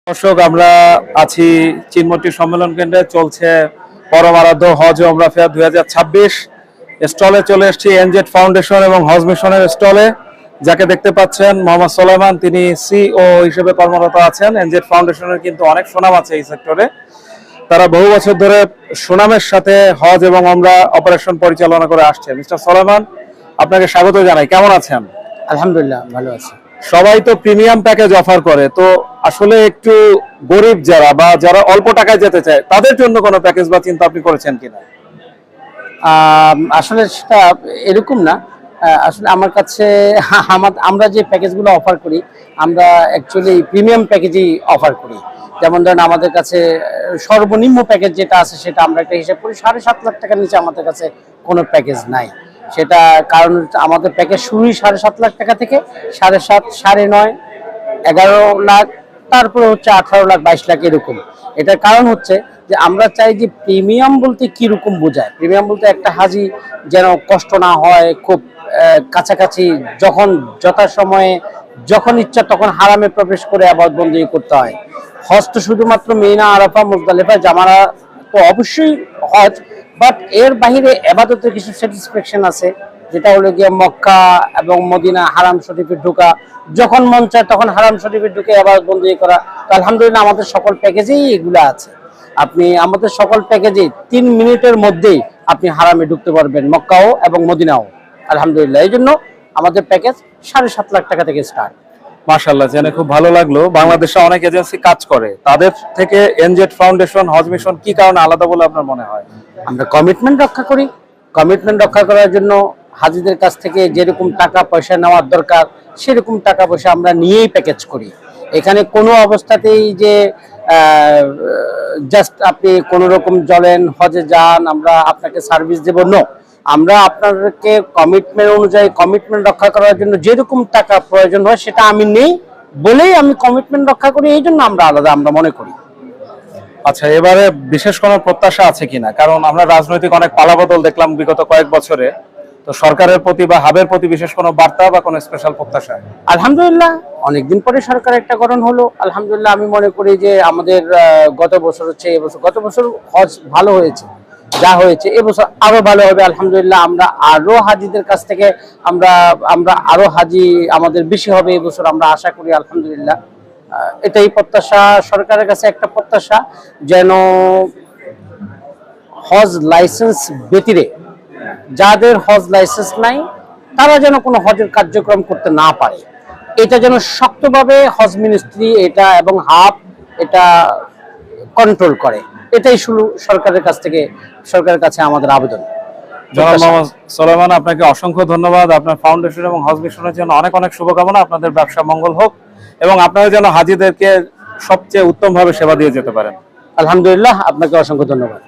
দর্শক, আমরা আছি চিনমতি সম্মেলন কেন্দ্রে। চলছে পরম আরাধ্য হজ ও ওমরা ফেয়ার 2026। স্টলে চলে এসেছি এনজেড ফাউন্ডেশন এবং হজ মিশনের স্টলে। যাকে দেখতে পাচ্ছেন মোহাম্মদ সোলাইমান, তিনি সিও হিসেবে কর্মরত আছেন। এনজেড ফাউন্ডেশনের কিন্তু অনেক সুনাম আছে এই সেক্টরে। তারা বহু বছর ধরে সুনামের সাথে হজ এবং ওমরা অপারেশন পরিচালনা করে আসছে। মিস্টার সোলাইমান, আপনাকে স্বাগত জানাই। কেমন আছেন? আলহামদুলিল্লাহ, ভালো আছি। সবাই তো প্রিমিয়াম প্যাকেজ অফার করে, তো আসলে একটু গরিব যারা বা যারা অল্প টাকায় যেতে চায় তাদের জন্য কোনো প্যাকেজ বা চিন্তা আপনি করেছেন কিনা? আসলে সেটা এরকম না। আসলে আমার কাছে আমরা যে প্যাকেজগুলো অফার করি, আমরা অ্যাকচুয়ালি প্রিমিয়াম প্যাকেজই অফার করি। যেমন ধরেন, আমাদের কাছে সর্বনিম্ন প্যাকেজ যেটা আছে সেটা আমরা একটা হিসাব করি, 7.5 লাখ টাকার নিচে আমাদের কাছে কোনো প্যাকেজ নাই। সেটা কারণ আমাদের প্যাকেজ শুরুই 7.5 লাখ টাকা থেকে, 7.5, 9.5, 11 লাখ, তারপরে হচ্ছে 18 লাখ, 22 লাখ এরকম। এটার কারণ হচ্ছে যে আমরা চাই যে প্রিমিয়াম বলতে কিরকম বোঝায়। প্রিমিয়াম বলতে একটা হাজি যেন কষ্ট না হয়, খুব কাছাকাছি যখন যথাসময়ে যখন ইচ্ছা তখন হারামে প্রবেশ করে আবাদ বন্দী করতে হয়। হজ তো শুধুমাত্র মিনা, আরাফা, মুজদালিফা, জামারা তো অবশ্যই হজ, বাট এর বাহিরে ইবাদতের কিছু স্যাটিসফ্যাকশন আছে, যেটা হলো গিয়ে মক্কা এবং মদিনা হারাম শরীফে ঢোকা, যখন মন চায় তখন হারাম শরীফে ঢুকে আবার বন্দী করা। তো আলহামদুলিল্লাহ আমাদের সকল প্যাকেজেই এগুলো আছে। আপনি আমাদের সকল প্যাকেজে 3 মিনিটের মধ্যেই আপনি হারামে ঢুকতে পারবেন, মক্কাও এবং মদিনাও। আলহামদুলিল্লাহ, এই জন্য আমাদের প্যাকেজ 7.5 লাখ টাকা থেকে স্টার্ট। মাশাআল্লাহ, জেনে খুব ভালো লাগলো। বাংলাদেশে অনেক এজেন্সি কাজ করে, তাদের থেকে এনজেড ফাউন্ডেশন হজ মিশন কি কারণে আলাদা বলে আপনার মনে হয়? আমরা কমিটমেন্ট রক্ষা করি। কমিটমেন্ট রক্ষা করার জন্য হাজিদের কাছ থেকে যেরকম টাকা পয়সা নেওয়ার দরকার সেরকম টাকা পয়সা আমরা নিয়েই প্যাকেজ করি। এখানে কোনো অবস্থাতেই যে জাস্ট আপনি কোনো রকম চলেন, হজে যান, আমরা আপনাকে সার্ভিস দেব, নো। আমরা আপনাদেরকে কমিটমেন্ট অনুযায়ী, কমিটমেন্ট রক্ষা করার জন্য যেরকম টাকা প্রয়োজন হয় সেটা আমি নেই বলেই আমি কমিটমেন্ট রক্ষা করি। এই জন্য আমরা আলাদা আমরা মনে করি। আচ্ছা, এবারে বিশেষ কোনো প্রত্যাশা আছে কিনা? কারণ আমরা রাজনৈতিক অনেক পালাবদল দেখলাম বিগত কয়েক বছরে। তো সরকারের প্রতি বা হাবের প্রতি বিশেষ কোনো বার্তা বা কোনো স্পেশাল প্রত্যাশা? আলহামদুলিল্লাহ, অনেকদিন পরে সরকার একটা গঠন হলো। আলহামদুলিল্লাহ, আমি মনে করি যে আমাদের গত বছর হচ্ছে এবছর, গত বছর হজ ভালো হয়েছে, যা হয়েছে এবছর আরো ভালো হবে আলহামদুলিল্লাহ। আমরা আরো হাজিদের কাছ থেকে আমরা আরো হাজি আমাদের বেশি হবে এবছর, আমরা আশা করি আলহামদুলিল্লাহ। এটাই প্রত্যাশা, সরকারের কাছে একটা প্রত্যাশা, যেন হজ লাইসেন্স ব্যতিরে যাদের হজ লাইসেন্স নাই তারা যেন কোনো হজের কার্যক্রম করতে না পারে। এটা যেন শক্তভাবে হজ মিনিস্ট্রি এটা এবং হাব এটা কন্ট্রোল করে। এটাই শুরু সরকারের কাছে আমাদের আবেদন। জনাব মোহাম্মদ সোলাইমান, আপনাকে অসংখ্য ধন্যবাদ। আপনার ফাউন্ডেশন এবং হজ মিশনের জন্য অনেক অনেক শুভকামনা। আপনাদের ব্যবসা মঙ্গল হোক এবং আপনারা যেন হাজিদেরকে সবচেয়ে উত্তমভাবে সেবা দিয়ে যেতে পারেন। আলহামদুলিল্লাহ, আপনাকে অসংখ্য ধন্যবাদ।